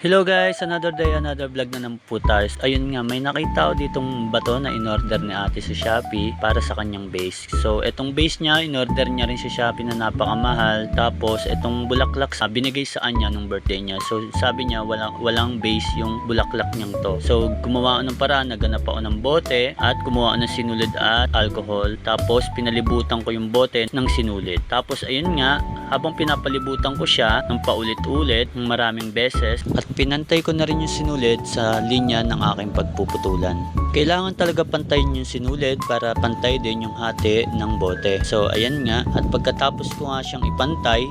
Hello guys, another day, another vlog na ng po tayo. Ayun nga, may nakita ako ditong bato na in-order ni ate sa Shopee para sa kanyang base. So, etong base niya, in-order niya rin sa Shopee na napakamahal. Tapos, etong bulaklak binigay sa kanya nung birthday niya. So, sabi niya, walang base yung bulaklak niyang to. So, gumawa ako ng paraan, naganap ako ng bote at gumawa ako ng sinulid at alcohol. Tapos, pinalibutan ko yung bote ng sinulid. Tapos, ayun nga, habang pinapalibutan ko siya ng paulit-ulit, ng maraming beses, at pinantay ko na rin yung sinulid sa linya ng aking pagpuputulan. Kailangan talaga pantayin yung sinulid para pantay din yung hati ng bote. So ayan nga, at pagkatapos ko nga siyang ipantay,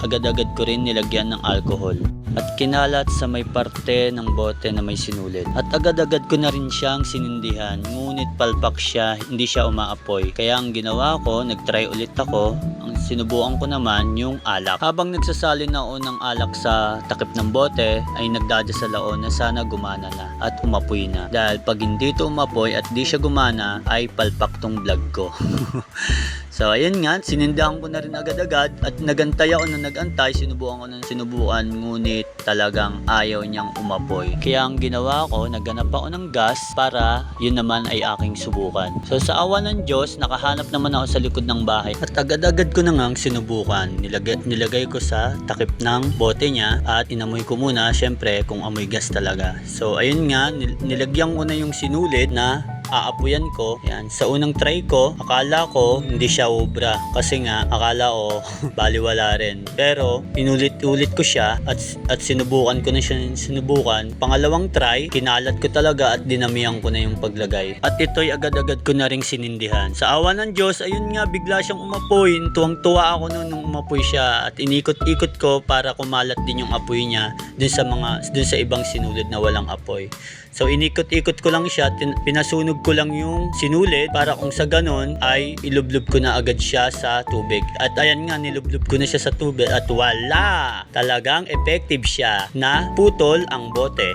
agad-agad ko rin nilagyan ng alcohol at kinalat sa may parte ng bote na may sinulid. At agad-agad ko na rin siyang sinindihan, ngunit palpak siya, hindi siya umaapoy. Kaya ang ginawa ko, nagtry ulit ako. Ang sinubukan ko naman yung alak. Habang nagsasalin ako ng alak sa takip ng bote, ay nagdadasal ako na sana gumana na at umapoy na. Dahil pag hindi ito umapoy at di siya gumana, ay palpak tong vlog ko. So ayun nga, sinindahan ko na rin agad-agad at nagantay ako na nagantay, sinubukan ko ng sinubukan, ngunit talagang ayaw niyang umapoy. Kaya ang ginawa ko, naghanap ako ng gas para yun naman ay aking subukan. So sa awa ng Diyos, nakahanap naman ako sa likod ng bahay at agad-agad ko na nga sinubukan. Nilagay ko sa takip ng bote niya at inamoy ko muna, syempre kung amoy gas talaga. So ayun nga, nilagyan ko na yung sinulid na aapuyan ko. Yan. Sa unang try ko, akala ko hindi siya obra. Kasi nga, akala ko baliwala rin. Pero, inulit-ulit ko siya at sinubukan ko na siya sinubukan. Pangalawang try, kinalat ko talaga at dinamihan ko na yung paglagay. At ito'y agad-agad ko na ring sinindihan. Sa awa ng Diyos, ayun nga, bigla siyang umapoy. Tuwang-tuwa ako nung umapoy siya at inikot-ikot ko para kumalat din yung apoy niya dun sa ibang sinulid na walang apoy. So inikot-ikot ko lang siya, pinasunog ko lang yung sinulid para kung sa ganon ay ilublob ko na agad siya sa tubig. At ayan nga, nilublob ko na siya sa tubig at wala! Talagang effective siya na putol ang bote.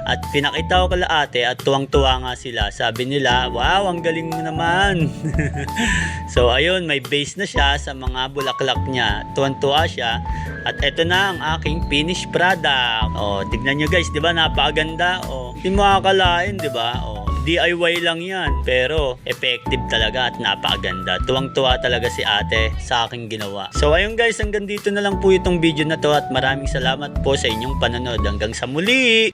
At pinakita ko kala ate at tuwang-tuwa nga sila. Sabi nila, wow, ang galing mo naman! So ayun, may base na siya sa mga bulaklak niya. Tuwang-tuwa siya. At eto na ang aking finished product. Oh, tignan nyo guys, di ba? Napakaganda. Oh, hindi mo akalain, di ba? Oh, DIY lang yan. Pero effective talaga at napakaganda. Tuwang-tuwa talaga si ate sa aking ginawa. So ayun guys, hanggang dito na lang po itong video na to at maraming salamat po sa inyong panonood. Hanggang sa muli!